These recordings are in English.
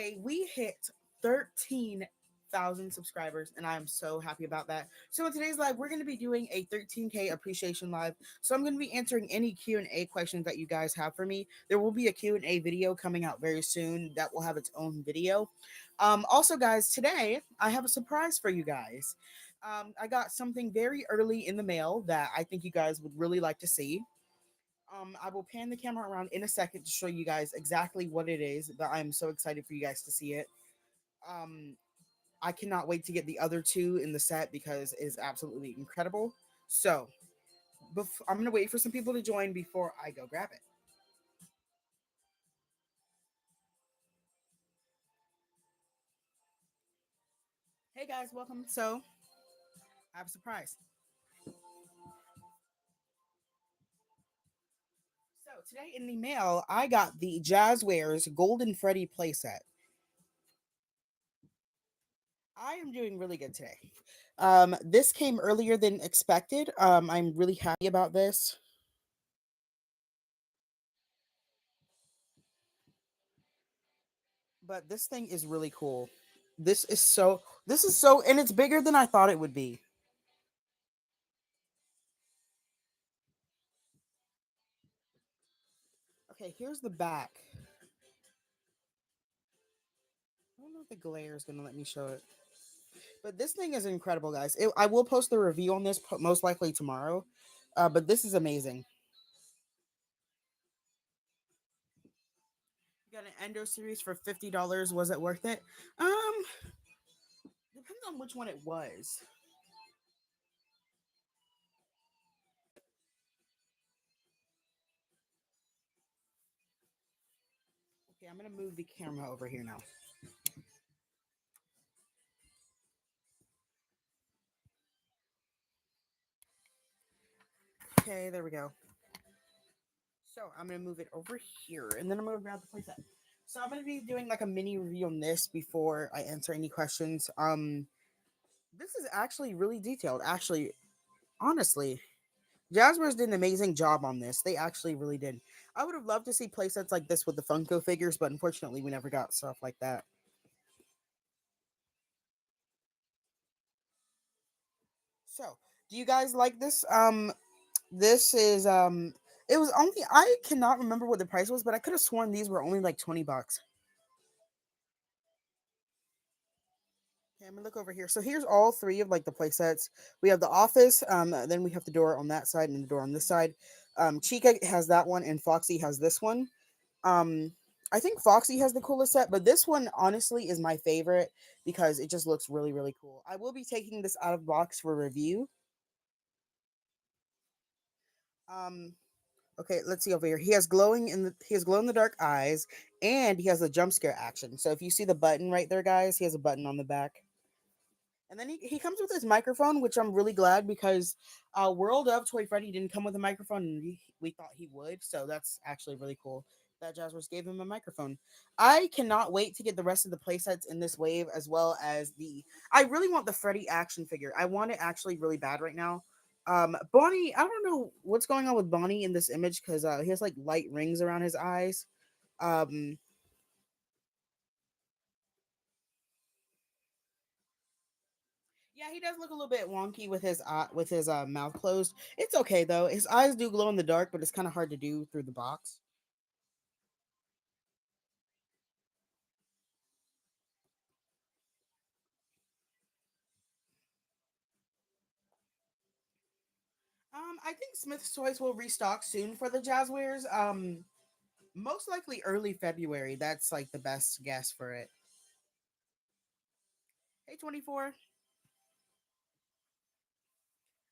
today we hit 13,000 subscribers, and I'm so happy about that. So in today's live, we're going to be doing a 13K appreciation live. So I'm going to be answering any Q&A questions that you guys have for me. There will be a Q&A video coming out very soon that will have its own video. Also, guys, today I have a surprise for you guys. I got something very early in the mail that I think you guys would really like to see. I will pan the camera around in a second to show you guys exactly what it is, but I'm so excited for you guys to see it. Um, I cannot wait to get the other two in the set because it is absolutely incredible. So, I'm gonna wait for some people to join before I go grab it. Hey guys, welcome. So, I have a surprise. So today in the mail, I got the Jazzwares Golden Freddy playset. I am doing really good today. This came earlier than expected. I'm really happy about this. But this thing is really cool. This is so, and it's bigger than I thought it would be. Okay, here's the back. I don't know if the glare is gonna let me show it, but this thing is incredible, guys. I will post the review on this most likely tomorrow. But this is amazing. You got an Endo series for $50. Was it worth it? Depends on which one it was. Okay, I'm gonna move the camera over here now. Okay, there we go. So I'm gonna move it over here, and then I'm gonna grab the playset. So I'm gonna be doing like a mini review on this before I answer any questions. This is actually really detailed. Actually, honestly, Jazzwares did an amazing job on this. They actually really did. I would have loved to see playsets like this with the Funko figures, but unfortunately, we never got stuff like that. So, do you guys like this? This is it was only, I cannot remember what the price was, but I could have sworn these were only like $20. Okay, I'm gonna look over here. So here's all three of like the play sets. We have the office, then we have the door on that side and the door on this side. Chica has that one, and Foxy has this one. Um, I think Foxy has the coolest set, but this one honestly is my favorite because it just looks really, really cool. I will be taking this out of box for review. Um, okay, let's see over here. He has glow in the dark eyes, and he has a jump scare action. So if you see the button right there, guys, he has a button on the back. And then he comes with his microphone, which I'm really glad because World of Toy Freddy didn't come with a microphone, and we thought he would. So that's actually really cool that Jazzwares gave him a microphone. I cannot wait to get the rest of the playsets in this wave, as well as the. I really want the Freddy action figure. I want it actually really bad right now. Bonnie, I don't know what's going on with Bonnie in this image because he has like light rings around his eyes. Um, Yeah, he does look a little bit wonky with his mouth closed. It's okay though. His eyes do glow in the dark, but it's kind of hard to do through the box. I think Smith's Toys will restock soon for the Jazzwares. Most likely early February. That's like the best guess for it. Hey, 24.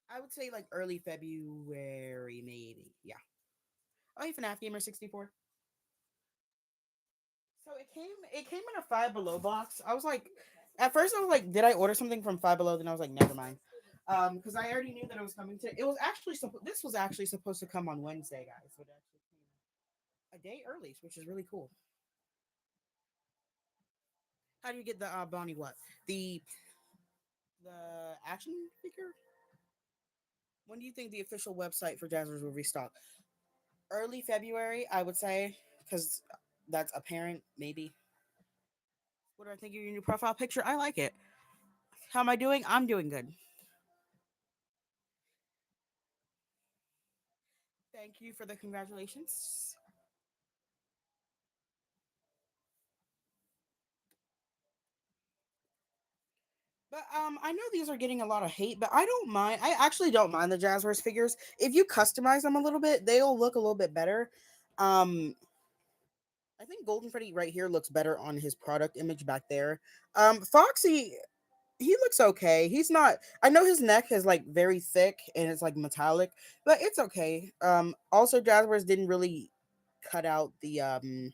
I would say like early February, maybe. Yeah. Oh, hey, FNAF Gamer 64. So it came in a Five Below box. I was like, at first I was like, did I order something from Five Below? Then I was like, never mind. Because I already knew that it was coming to. It was actually this was actually supposed to come on Wednesday, guys. So it actually came a day early, which is really cool. How do you get the Bonnie what? The the action figure? When do you think the official website for Jazzers will restock? Early February, I would say, because that's apparent, maybe. What do I think of your new profile picture? I like it. How am I doing? I'm doing good. Thank you for the congratulations. But I know these are getting a lot of hate, but I don't mind. I actually don't mind the Jazzwares figures. If you customize them a little bit, they'll look a little bit better. Um, I think Golden Freddy right here looks better on his product image back there. Foxy, he looks okay. He's not. I know his neck is like very thick and it's like metallic, but it's okay. Also, Jazzwares didn't really cut out the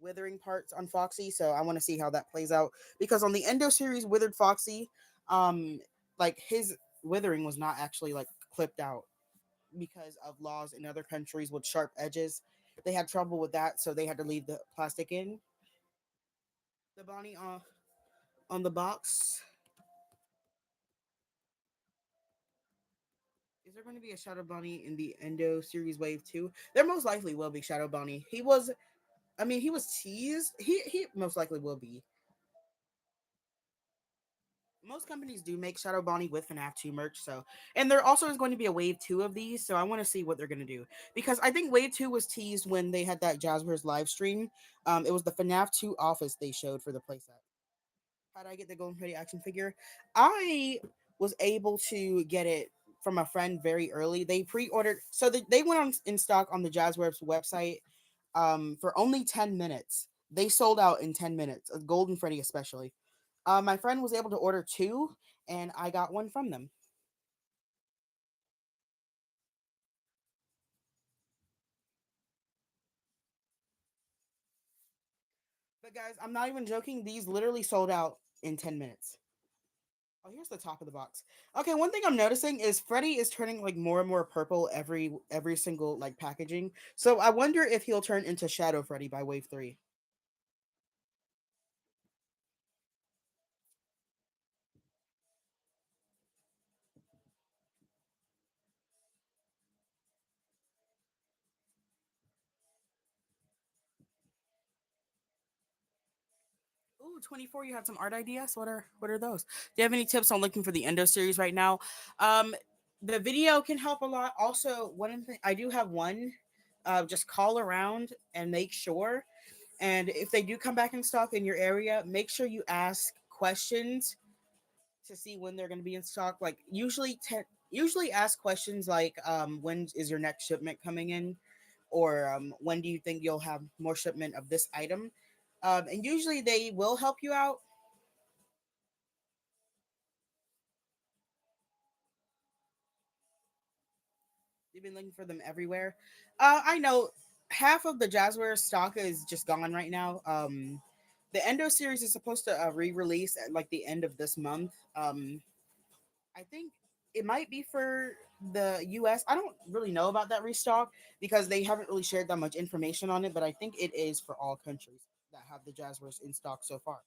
withering parts on Foxy, so I want to see how that plays out because on the Endo series, Withered Foxy, um, like his withering was not actually like clipped out because of laws in other countries with sharp edges. They had trouble with that, so they had to leave the plastic in. The Bonnie on the box. Is there going to be a Shadow Bonnie in the Endo series wave 2? There most likely will be Shadow Bonnie. He was, I mean, he was teased. He most likely will be. Most companies do make Shadow Bonnie with FNAF 2 merch, so and there also is going to be a wave 2 of these, so I want to see what they're going to do because I think wave 2 was teased when they had that Jazzwares live stream. It was the FNAF 2 office they showed for the playset. How did I get the Golden Freddy action figure? I was able to get it from a friend very early. They pre-ordered, so they went on in stock on the Jazzwares website for only 10 minutes. They sold out in 10 minutes, Golden Freddy especially. My friend was able to order two, and I got one from them. But guys, I'm not even joking. These literally sold out in 10 minutes. Oh, here's the top of the box. Okay, one thing I'm noticing is Freddy is turning like more and more purple every single like packaging. So I wonder if he'll turn into Shadow Freddy by wave 3. Ooh, 24, you have some art ideas? What are those? Do you have any tips on looking for the Endo series right now? Um the video can help a lot. Also, one thing I do have one. Just call around and make sure. And if they do come back in stock in your area, make sure you ask questions to see when they're going to be in stock. Like usually ask questions like when is your next shipment coming in, or when do you think you'll have more shipment of this item. And usually they will help you out. You've been looking for them everywhere. I know half of the Jazzware stock is just gone right now. The Endo series is supposed to re-release at like the end of this month. I think it might be for the US. I don't really know about that restock because they haven't really shared that much information on it, but I think it is for all countries that have the Jazzwares in stock so far.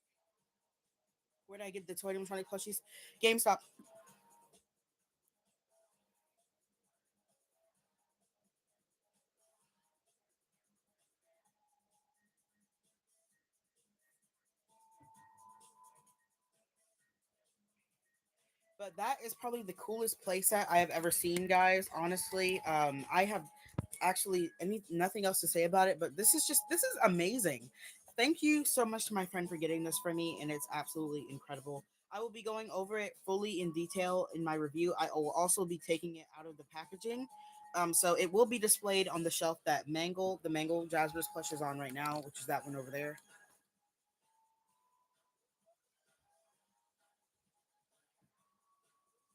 Where did I get the toy animatronic plushies? GameStop. But that is probably the coolest playset I have ever seen, guys. Honestly, I have actually nothing else to say about it. But this is amazing. Thank you so much to my friend for getting this for me, and it's absolutely incredible. I will be going over it fully in detail in my review. I will also be taking it out of the packaging. So it will be displayed on the shelf that the Mangle Jazzwares plush is on right now, which is that one over there.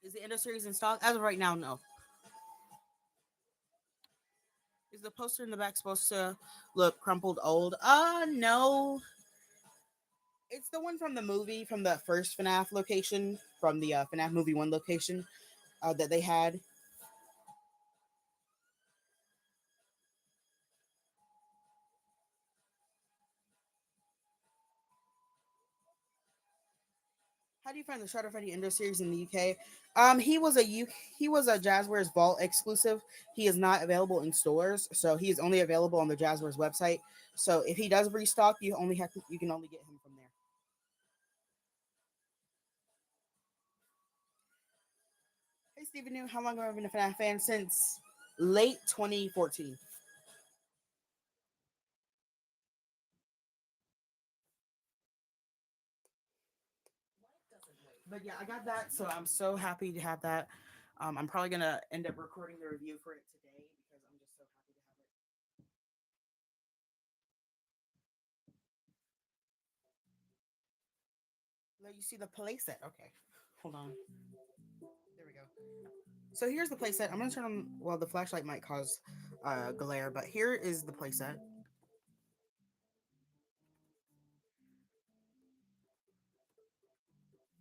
Is the Endo series in stock? As of right now, no. Is the poster in the back supposed to look crumpled old? No. It's the one from the movie, from the first FNAF location, from the FNAF movie 1 location that they had. How do you find the Shadow Freddy Endo series in the UK? He was a Jazzwares Vault exclusive. He is not available in stores, so he is only available on the Jazzwares website. So if he does restock, you can only get him from there. Steven New. How long have I been a FNAF fan? Since late 2014. But yeah, I got that, so I'm so happy to have that. I'm probably gonna end up recording the review for it today because I'm just so happy to have it. Let you see the playset. Okay, hold on. There we go. So here's the playset. I'm gonna turn on. Well, the flashlight might cause glare, but here is the playset.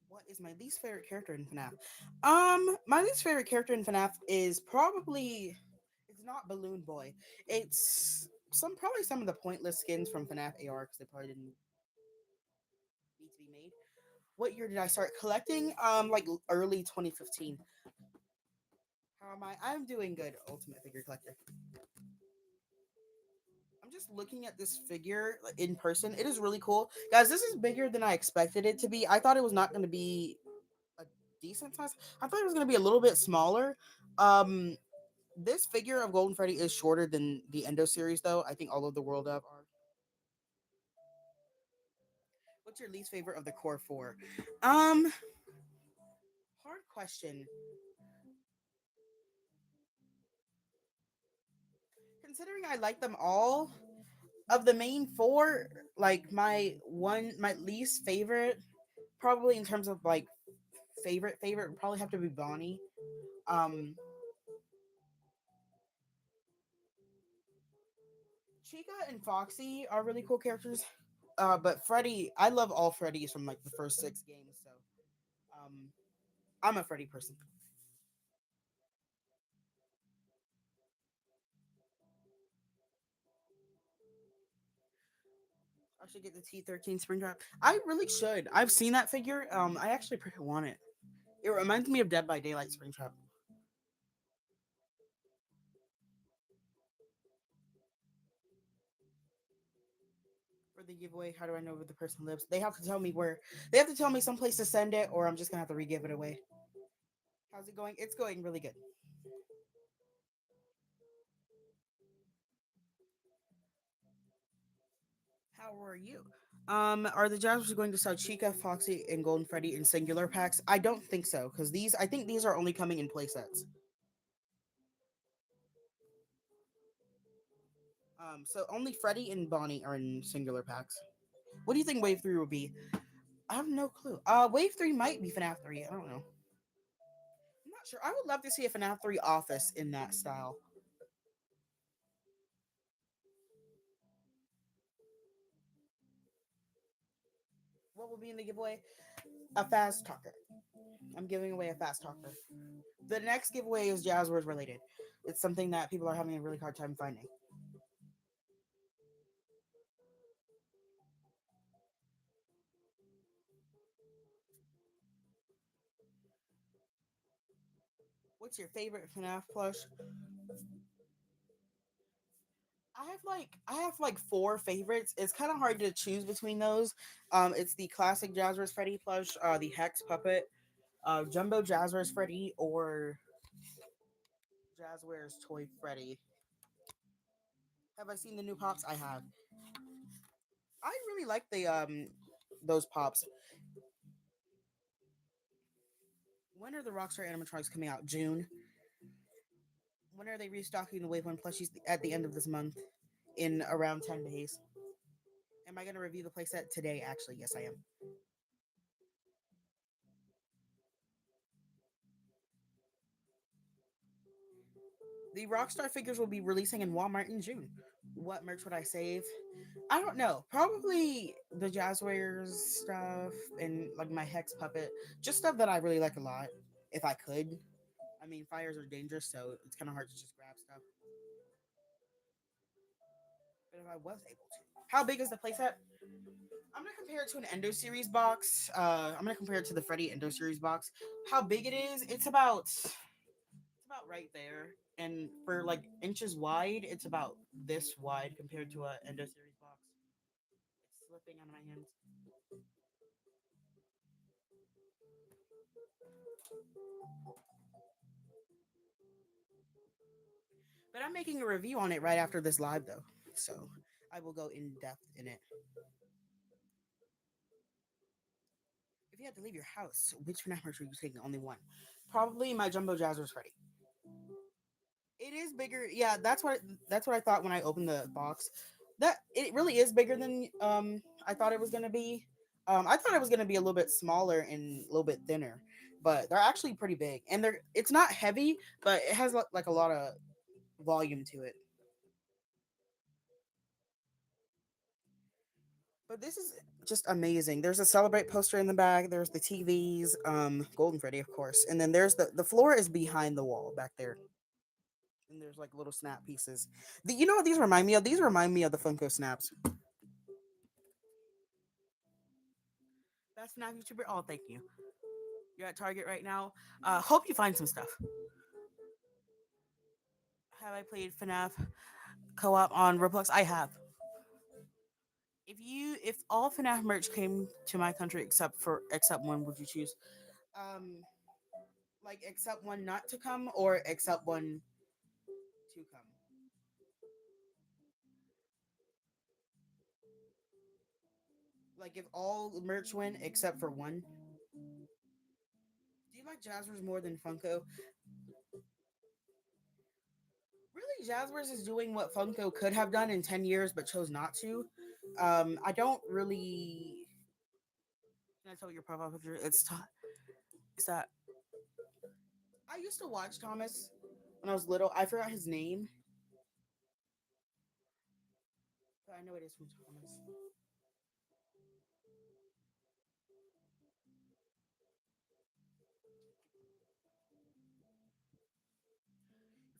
What is my least favorite character in FNAF? My least favorite character in FNAF is probably it's not Balloon Boy. It's probably some of the pointless skins from FNAF AR because they probably didn't need to be made. What year did I start collecting? Like early 2015. How am I? I'm doing good, Ultimate Figure Collector. I'm just looking at this figure like, in person. It is really cool, guys. This is bigger than I expected it to be. I thought it was not going to be a decent size. I thought it was going to be a little bit smaller. Um, this figure of Golden Freddy is shorter than the Endo series, though. I think all of the world of are. What's your least favorite of the core four? Um, hard question. Considering I like them all, of the main four, like my least favorite, probably in terms of like favorite, would probably have to be Bonnie. Um, Chica and Foxy are really cool characters. But Freddy, I love all Freddys from like the first six games. So, um, I'm a Freddy person. I should get the T13 Springtrap. I really should. I've seen that figure. I actually pretty want it. It reminds me of Dead by Daylight Springtrap. For the giveaway, how do I know where the person lives? They have to tell me where. They have to tell me someplace to send it, or I'm just gonna have to re-give it away. How's it going? It's going really good. How are you? Are the Jazzers going to sell Chica, Foxy, and Golden Freddy in singular packs? I don't think so, because I think these are only coming in playsets. So only Freddy and Bonnie are in singular packs. What do you think Wave 3 will be? I have no clue. Wave 3 might be FNAF 3. I don't know. I'm not sure. I would love to see a FNAF 3 office in that style. What will be in the giveaway? A fast talker. I'm giving away a fast talker. The next giveaway is Jazzwords related. It's something that people are having a really hard time finding. What's your favorite FNAF plush? I have like four favorites. It's kind of hard to choose between those. It's the classic Jazzwares Freddy plush, the Hex puppet, Jumbo Jazzwares Freddy, or Jazzwares Toy Freddy. Have I seen the new pops? I have. I really like the those pops. When are the Rockstar animatronics coming out? June. When are they restocking the Wave One plushies at the end of this month? In around 10 days. Am I gonna review the playset today? Actually, yes, I am. The Rockstar figures will be releasing in Walmart in June. What merch would I save? I don't know. Probably the Jazzwares stuff and like my Hex puppet. Just stuff that I really like a lot. If I could. I mean, fires are dangerous, so it's kind of hard to just grab stuff. But if I was able to. How big is the playset? I'm gonna compare it to an Endo Series box. I'm gonna compare it to the Freddy Endo Series box. How big it is? It's about right there. And for like inches wide, it's about this wide compared to a Endo Series box. It's slipping on my hands. But I'm making a review on it right after this live, though. So I will go in depth in it. If you had to leave your house, which FNAF merch are you taking? Only one. Probably my Jumbo Jazzers Freddy. It is bigger. Yeah, that's what I thought when I opened the box. That it really is bigger than I thought it was gonna be. I thought it was gonna be a little bit smaller and a little bit thinner, but they're actually pretty big. And it's not heavy, but it has like a lot of volume to it. But this is just amazing. There's a celebrate poster in the back. There's the TVs, Golden Freddy, of course, and then there's the floor is behind the wall back there, and there's like little snap pieces. You know what these remind me of? These remind me of the Funko Snaps. Best FNAF YouTuber. Oh, thank you. You're at Target right now. Hope you find some stuff. Have I played FNAF co-op on Roblox? I have. If all FNAF merch came to my country except one, would you choose? Um, like except one not to come or except one to come. Like if all merch went except for one. Do you like Jazzwares more than Funko? Really, Jazzwares is doing what Funko could have done in 10 years but chose not to. I don't really. Can I tell you your profile picture? It's that I used to watch Thomas when I was little. I forgot his name, but I know it is from Thomas.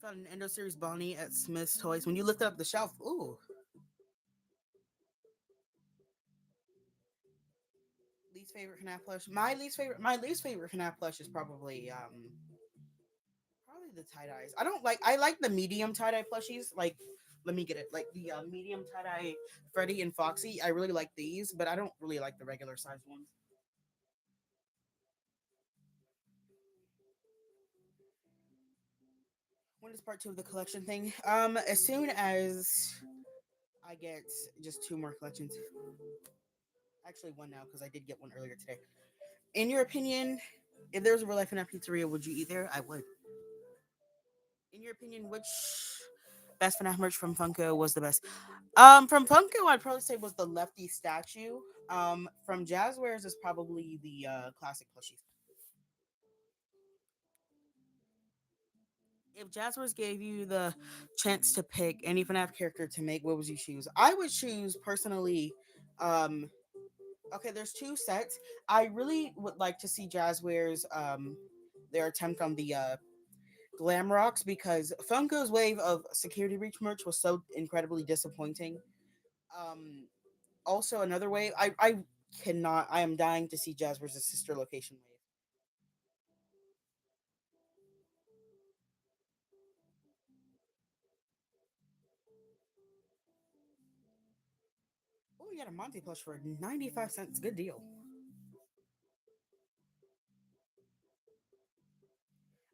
Found an Endo Series Bonnie at Smith's Toys. When you lift up the shelf, ooh, least favorite FNAF plush. My least favorite FNAF plush is probably the tie dyes. I like the medium tie dye plushies. Like let me get it. Like the medium tie dye Freddy and Foxy. I really like these, but I don't really like the regular size ones. When is part two of the collection thing? As soon as I get just two more collections. Actually, one now because I did get one earlier today. In your opinion, if there was a real life FNAF pizzeria, would you eat there? I would. In your opinion, which best FNAF merch from Funko was the best? From Funko, I'd probably say was the Lefty statue. From Jazzwares is probably the classic plushies. If Jazzwares gave you the chance to pick any FNAF character to make, what would you choose? I would choose personally. Um, okay, there's two sets. I really would like to see Jazzwares their attempt on the glam rocks because Funko's wave of security breach merch was so incredibly disappointing. Um, Also another wave. I cannot. I am dying to see Jazzwares' sister location wave. Oh, you got a Monty plush for 95 cents. Good deal.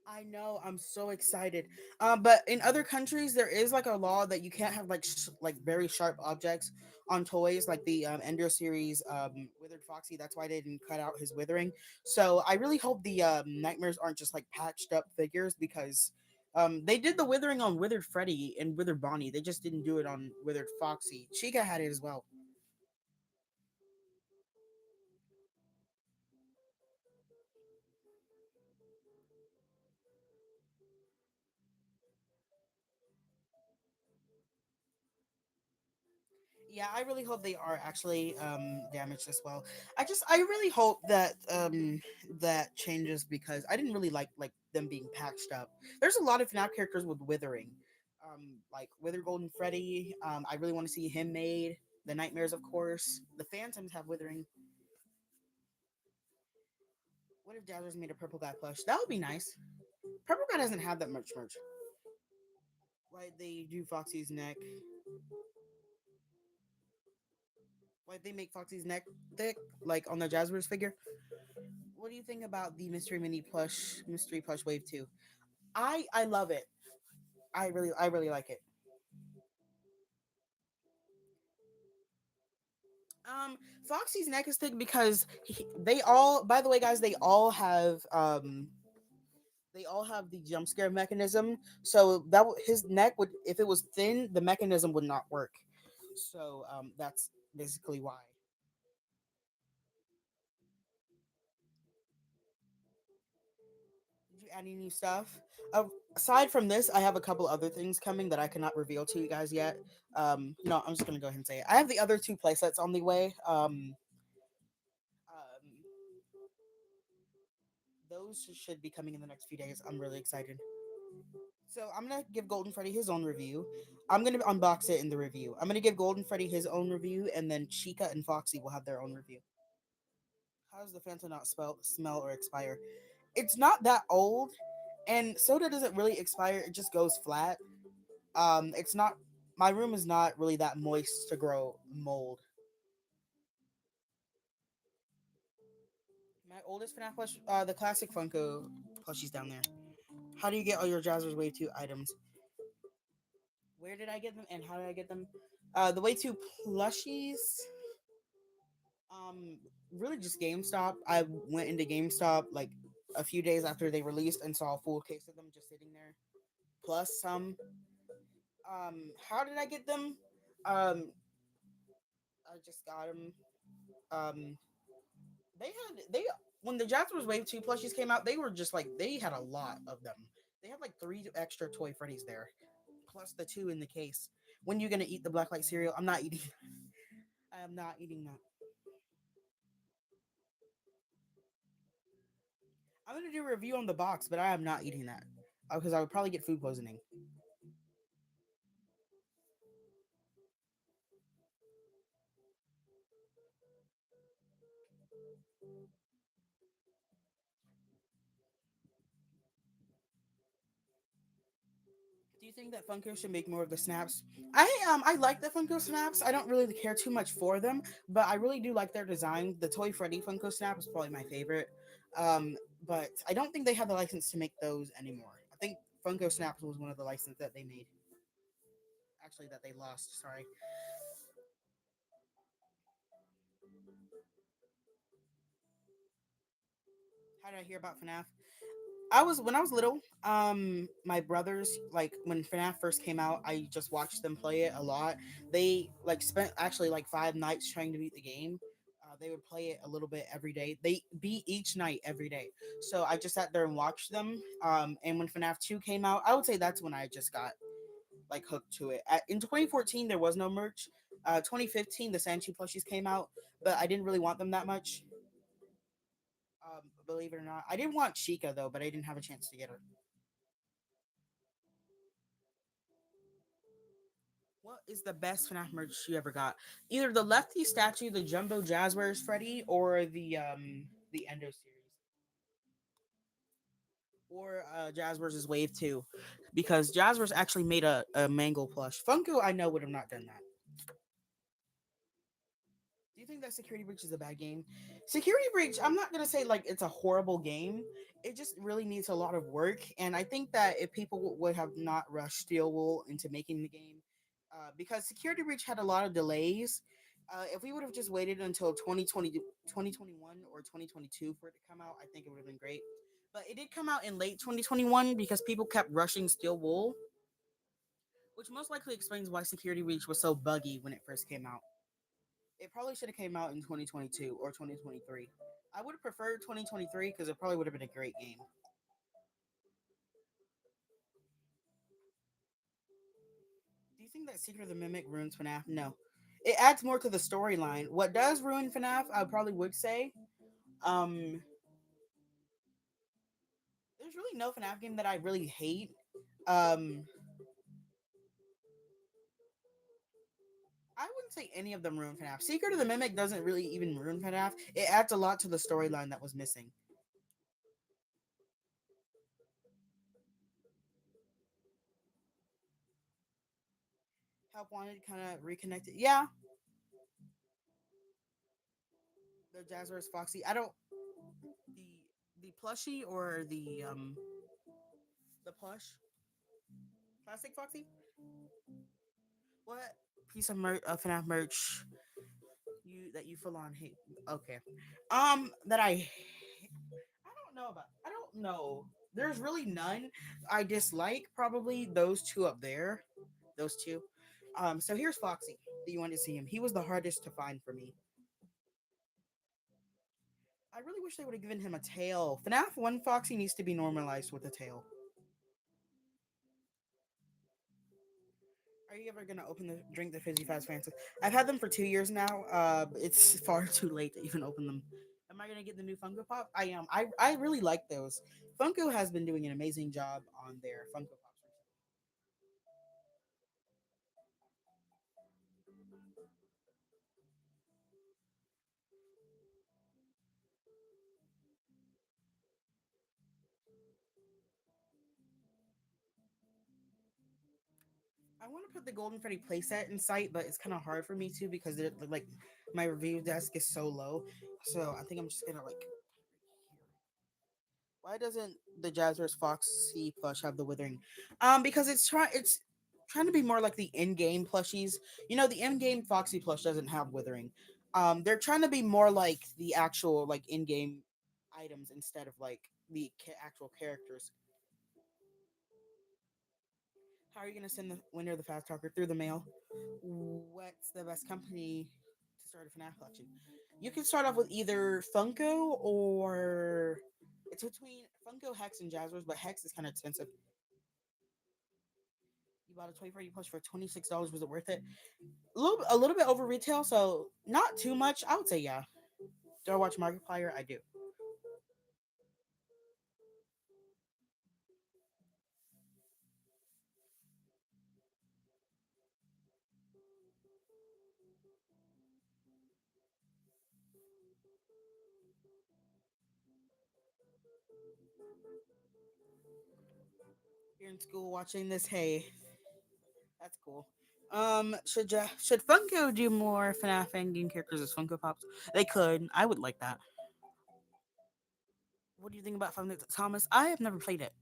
I know. I'm so excited. But in other countries, there is like a law that you can't have like very sharp objects on toys, like the Ender series Withered Foxy. That's why they didn't cut out his withering. So I really hope the nightmares aren't just like patched up figures because they did the withering on Withered Freddy and Withered Bonnie. They just didn't do it on Withered Foxy. Chica had it as well. Yeah, I really hope they are actually damaged as well. I really hope that that changes because I didn't really like them being patched up. There's a lot of FNAF characters with withering. Like Wither Golden Freddy. I really want to see him made. The Nightmares, of course. The Phantoms have withering. What if Dazzler's made a purple guy plush? That would be nice. Purple guy doesn't have that much merch. Why they do Foxy's neck? Why they make Foxy's neck thick, like on the Jazzwares figure? What do you think about the mystery plush wave 2? I love it. I really like it. Foxy's neck is thick because they all. By the way, guys, they all have the jump scare mechanism. So his neck would, if it was thin, the mechanism would not work. So that's basically why. Did you add any new stuff? Aside from this, I have a couple other things coming that I cannot reveal to you guys yet. No, I'm just gonna go ahead and say it. I have the other two playsets on the way. Those should be coming in the next few days. I'm really excited. So I'm gonna give Golden Freddy his own review. I'm gonna unbox it in the review. I'm gonna give Golden Freddy his own review, and then Chica and Foxy will have their own review. How does the Fanta not smell or expire? It's not that old, and soda doesn't really expire. It just goes flat. It's not. My room is not really that moist to grow mold. My oldest FNAF plush, the classic Funko plushies down there. How do you get all your Jazzer's Wave 2 items? Where did I get them and how did I get them? The Wave 2 plushies. Um, really just GameStop. I went into GameStop like a few days after they released and saw a full case of them just sitting there, plus some. How did I get them? I just got them. Um, they when the Jazzer's Wave 2 plushies came out, they were just like they had a lot of them. They had like three extra toy Freddy's there, plus the two in the case. When you gonna eat the black light cereal? I'm not eating. I am not eating that. I'm gonna do a review on the box, but I am not eating that because I would probably get food poisoning. Do you think that Funko should make more of the snaps? I like the Funko snaps. I don't really care too much for them, but I really do like their design. The Toy Freddy Funko snap is probably my favorite. Um, but I don't think they have the license to make those anymore. I think Funko Snaps was one of the licenses that they made. Actually, that they lost. Sorry. How did I hear about FNAF? I was when I was little. My brothers, like when FNAF first came out, I just watched them play it a lot. They like spent actually like 5 nights trying to beat the game. They would play it a little bit every day. They beat each night every day. So I just sat there and watched them. And when FNAF 2 came out, I would say that's when I just got like hooked to it. In 2014, there was no merch. 2015, the Sanchi plushies came out, but I didn't really want them that much. Believe it or not, I did want Chica though, but I didn't have a chance to get her. What is the best FNAF merch you ever got? Either the Lefty statue, the Jumbo Jazzwares Freddy, or the Endo series, or Jazzwares' Wave 2, because Jazzwares actually made a Mangle plush. Funko, I know would have not done that. Do you think that Security Breach is a bad game? Security Breach, I'm not gonna say like it's a horrible game. It just really needs a lot of work, and I think that if people would have not rushed Steel Wool into making the game, because Security Breach had a lot of delays. If we would have just waited until 2020, 2021 or 2022 for it to come out, I think it would have been great. But it did come out in late 2021 because people kept rushing Steel Wool, which most likely explains why Security Breach was so buggy when it first came out. It probably should have came out in 2022 or 2023. I would have preferred 2023 because it probably would have been a great game. Do you think that Secret of the Mimic ruins FNAF? No. It adds more to the storyline. What does ruin FNAF, I probably would say, um, there's really no FNAF game that I really hate. Um, I wouldn't say any of them ruin FNAF. Secret of the Mimic doesn't really even ruin FNAF. It adds a lot to the storyline that was missing. Help Wanted kind of reconnected. Yeah, the Jazzwares Foxy. I don't the the plushie or the plush. Plastic Foxy? What piece of FNAF merch you full on hate? Okay. That I don't know about. I don't know. There's really none I dislike. Probably those two up there. Those two. So here's Foxy. Do you want to see him? He was the hardest to find for me. I really wish they would have given him a tail. FNAF 1 Foxy needs to be normalized with a tail. Are you ever gonna drink the fizzy fast Francis? I've had them for 2 years now. It's far too late to even open them. Am I gonna get the new Funko Pop? I am. I really like those. Funko has been doing an amazing job on their Funko Pops. I want to put the Golden Freddy playset in sight, but it's kind of hard for me to because they're like my review desk is so low. So I think I'm just gonna like. Why doesn't the Jazzers Foxy plush have the withering? Because it's trying to be more like the in-game plushies. You know, the in-game Foxy plush doesn't have withering. They're trying to be more like the actual like in-game items instead of like the actual characters. How are you gonna send the winner of the fast talker through the mail? What's the best company to start a FNAF collection? You can start off with either Funko or it's between Funko, Hex, and Jazzers, but Hex is kind of expensive. You bought a Toy Freddy plush for $26. Was it worth it? A little bit over retail, so not too much. I would say yeah. Do I watch Markiplier? I do. You're in school watching this. Hey, that's cool. Should Funko do more FNAF endgame characters as Funko Pops? They could. I would like that. What do you think about Five Nights at Thomas? I have never played it.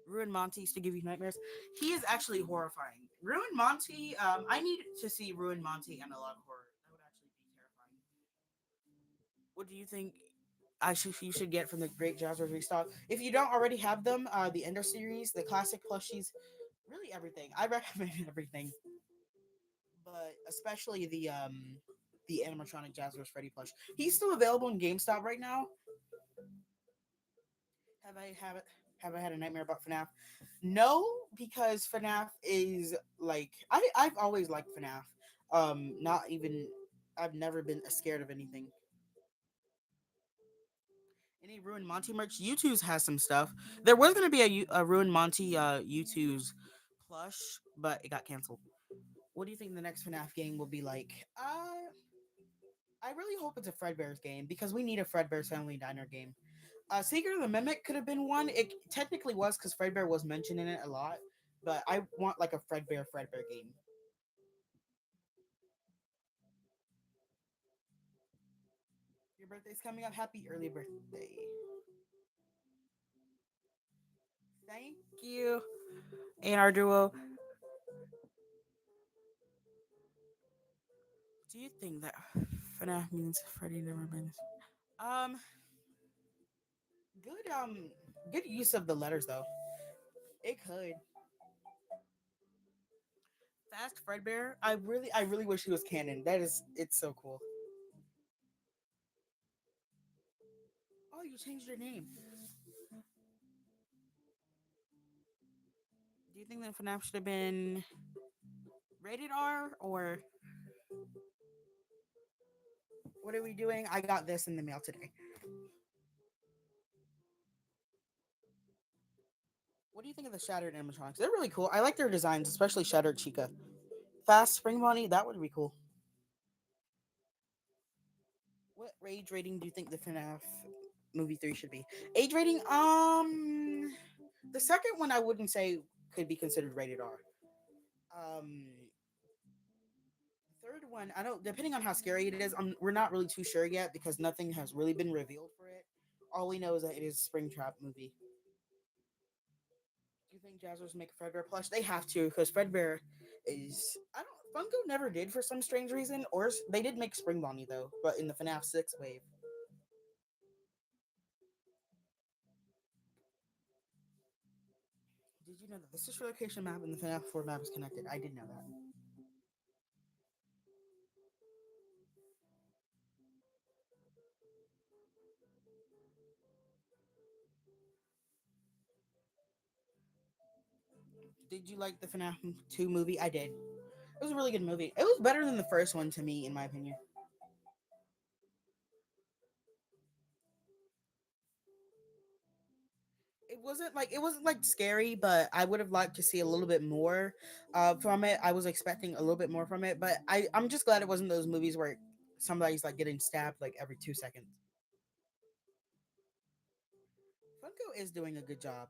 Ruin Monty used to give you nightmares. He is actually horrifying. Ruin Monty. I need to see Ruin Monty and a lot of horror. That would actually be terrifying. What do you think? You should get from the Great Jazzers restock. If you don't already have them, the Ender series, the classic plushies, really everything. I recommend everything, but especially the animatronic Jazzers Freddy plush. He's still available in GameStop right now. Have I had a nightmare about FNAF? No, because FNAF is like I've always liked FNAF. Not even I've never been scared of anything. Any Ruined Monty merch? YouTube's has some stuff. There was gonna be a Ruined Monty YouTube's plush, but it got canceled. What do you think the next FNAF game will be like? I really hope it's a Fredbear's game because we need a Fredbear's Family Diner game. Secret of the Mimic could have been one. It technically was because Fredbear was mentioned in it a lot, but I want like a Fredbear game. Your birthday's coming up. Happy early birthday. Thank you. And our duo. Do you think that FNAF means Freddy never been? Um, good use of the letters though. It could. Fast Fredbear. I really wish he was canon. It's so cool. Oh, you changed your name. Do you think that FNAF should have been rated R or what are we doing? I got this in the mail today. What do you think of the shattered animatronics? They're really cool. I like their designs, especially Shattered Chica. Fast Spring Bonnie, that would be cool. What age rating do you think the FNAF movie 3 should be? Age rating? The second one I wouldn't say could be considered rated R. Um, third one, I don't. Depending on how scary it is, we're not really too sure yet because nothing has really been revealed for it. All we know is that it is a Springtrap movie. Do you think Jazzers make a Fredbear plush? They have to because Fredbear is I don't Funko never did for some strange reason, or they did make Spring Bonnie though, but in the FNAF 6 wave. Did you know that the sister location map and the FNAF 4 map is connected? I did know that. Did you like the FNAF 2 movie? I did. It was a really good movie. It was better than the first one to me, in my opinion. It wasn't like scary, but I would have liked to see a little bit more from it. I was expecting a little bit more from it, but I'm just glad it wasn't those movies where somebody's like getting stabbed like every 2 seconds. Funko is doing a good job.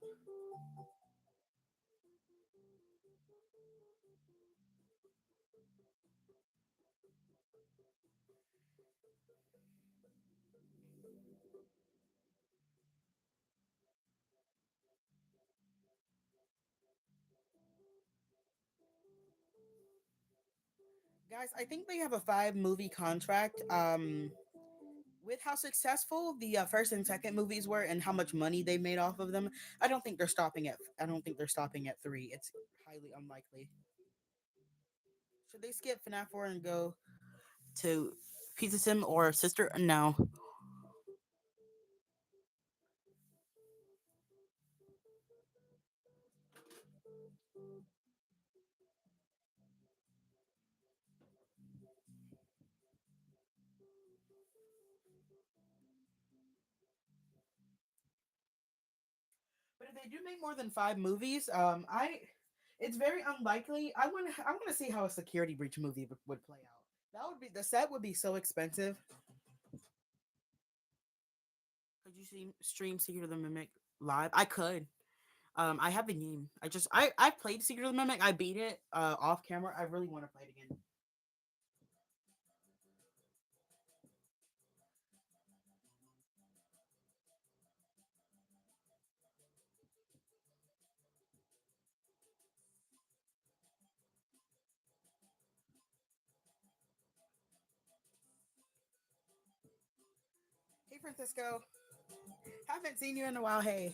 Guys, I think they have a 5 movie contract. With how successful the first and second movies were and how much money they made off of them, I don't think they're stopping at 3. It's highly unlikely. Should they skip FNAF 4 and go to Pizza Sim or Sister? No. But if they do make more than 5 movies, I it's very unlikely. I want to see how a security breach movie would play out. That would be the set would be so expensive. Could you stream Secret of the Mimic live? I could. I have the game. I played Secret of the Mimic. I beat it off camera. I really want to play it again. Hey Francisco, haven't seen you in a while. Hey,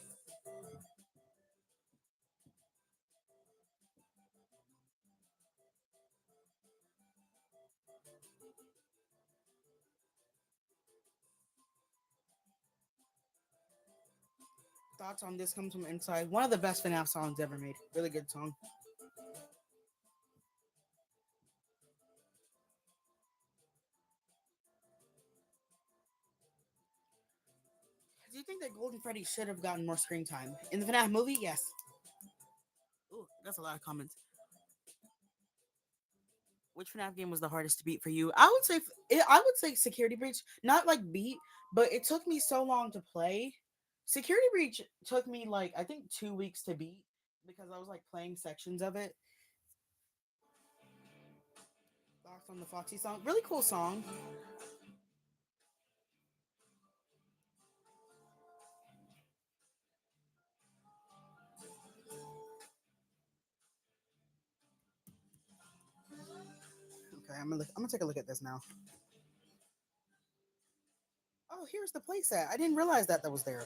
thoughts on this comes from inside. One of the best FNAF songs ever made. Really good song. Do you think that Golden Freddy should have gotten more screen time in the FNAF movie? Yes. Ooh, that's a lot of comments. Which FNAF game was the hardest to beat for you? I would say Security Breach, not like beat, but it took me so long to play. Security Breach took me like I think 2 weeks to beat because I was like playing sections of it. Box on the Foxy song, really cool song. Okay, I'm gonna take a look at this now. Oh, here's the playset. I didn't realize that was there.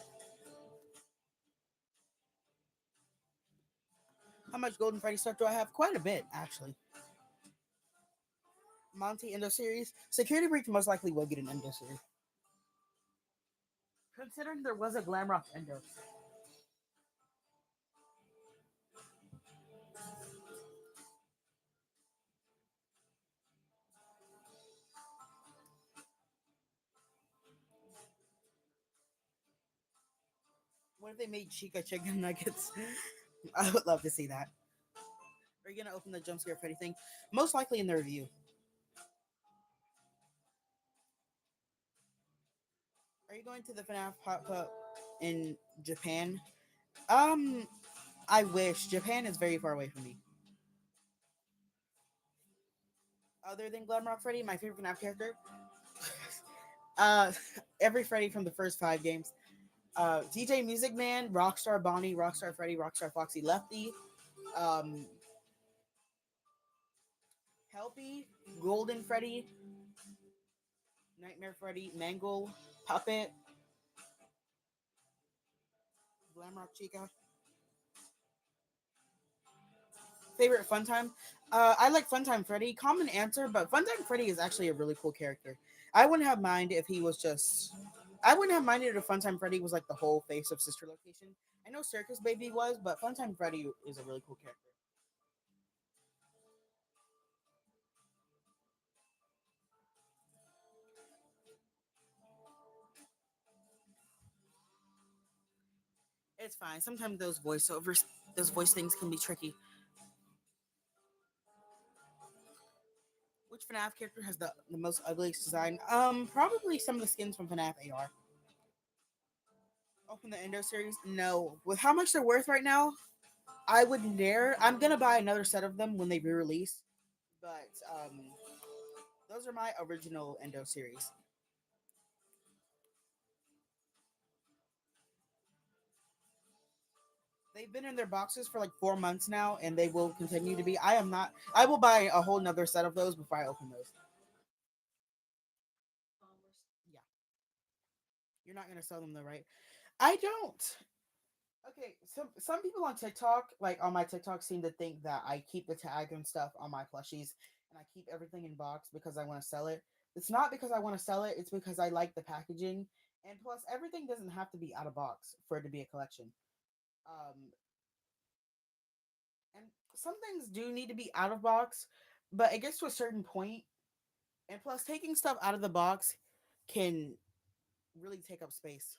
How much Golden Freddy stuff do I have? Quite a bit, actually. Monty Endo series. Security Breach most likely will get an Endo series. Considering there was a Glamrock Endo. What if they made Chica chicken nuggets? I would love to see that. Are you gonna open the jump scare Freddy thing? Most likely in the review. Are you going to the FNAF Hot Cup in Japan? Um, I wish. Japan is very far away from me. Other than Glamrock Freddy, my favorite FNAF character, uh, every Freddy from the first 5 games. DJ Music Man, Rockstar Bonnie, Rockstar Freddy, Rockstar Foxy Lefty, um, Helpy, Golden Freddy, Nightmare Freddy, Mangle, Puppet, Glamrock Chica. Favorite Funtime? I like Funtime Freddy. Common answer, but Funtime Freddy is actually a really cool character. I wouldn't have mind if he was just. I wouldn't have minded if Funtime Freddy was like the whole face of Sister Location. I know Circus Baby was, but Funtime Freddy is a really cool character. It's fine. Sometimes those voiceovers, those voice things can be tricky. Which FNAF character has the most ugliest design? Probably some of the skins from FNAF AR. Open the Endo series? No. With how much they're worth right now, I would dare. I'm gonna buy another set of them when they re-release. But those are my original Endo series. They've been in their boxes for like 4 months now, and they will continue to be. I am not. I will buy a whole nother set of those before I open those. Yeah, you're not gonna sell them though, right? I don't. Okay, some people on TikTok, like on my TikTok, seem to think that I keep the tag and stuff on my plushies, and I keep everything in box because I want to sell it. It's not because I want to sell it; it's because I like the packaging, and plus, everything doesn't have to be out of box for it to be a collection. Um, and some things do need to be out of box, but it gets to a certain point, and plus, taking stuff out of the box can really take up space.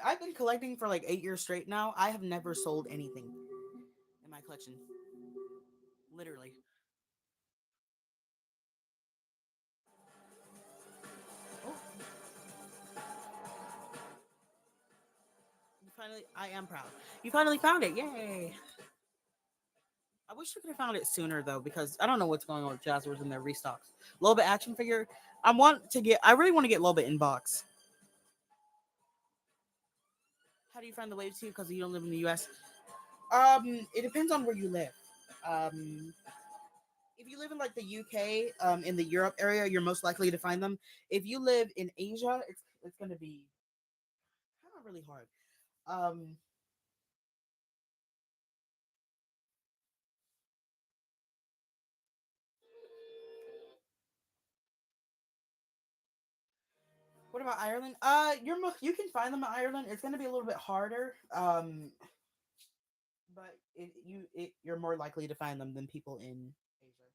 I've been collecting for like 8 years straight now. I have never sold anything in my collection. Literally. Oh, you finally, I am proud. You finally found it. Yay. I wish you could have found it sooner though, because I don't know what's going on with Jazzwares and their restocks. Lobit action figure. I really want to get Lobit in box. How do you find the wave too? Because you don't live in the US. It depends on where you live. Um, if you live in like the UK, in the Europe area, you're most likely to find them. If you live in Asia, it's going to be kind of really hard. Um, what about Ireland? You can find them in Ireland. It's going to be a little bit harder. But you're more likely to find them than people in Asia.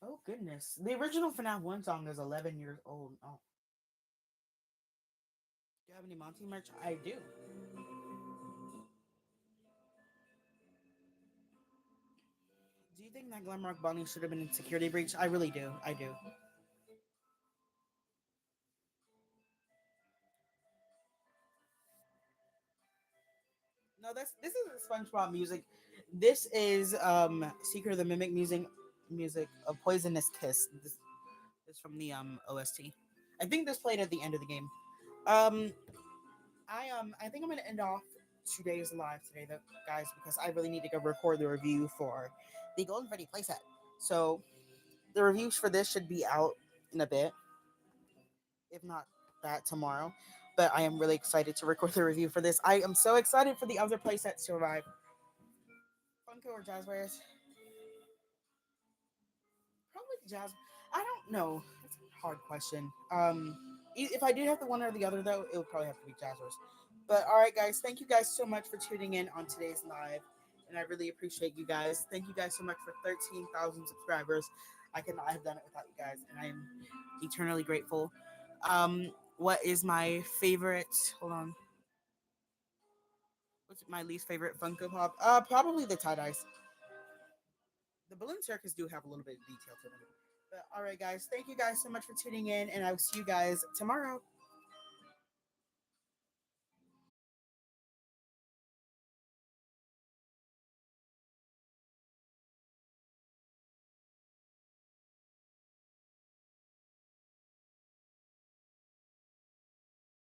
Oh goodness, the original FNAF one song is 11 years old. Oh, do you have any Monty merch? I do. Do you think that Glamrock Bunny should have been in Security Breach? I really do. I do. No, this is SpongeBob music. This is Secret of the Mimic music of Poisonous Kiss. This is from the OST. I think this played at the end of the game. Um I think I'm gonna end off today's live today though, guys, because I really need to go record the review for the Golden Freddy playset. So the reviews for this should be out in a bit, if not that tomorrow. But I am really excited to record the review for this. I am so excited for the other playsets to arrive. Funko or Jazzwares? Probably Jazz. I don't know. It's a hard question. If I did have the one or the other though, it would probably have to be Jazzwares. But all right, guys, thank you guys so much for tuning in on today's live, and I really appreciate you guys. Thank you guys so much for 13,000 subscribers. I could not have done it without you guys, and I am eternally grateful. What is my favorite? Hold on. What's my least favorite Funko Pop? Probably the tie dyes. The balloon circus do have a little bit of detail to them. But all right, guys, thank you guys so much for tuning in, and I'll see you guys tomorrow.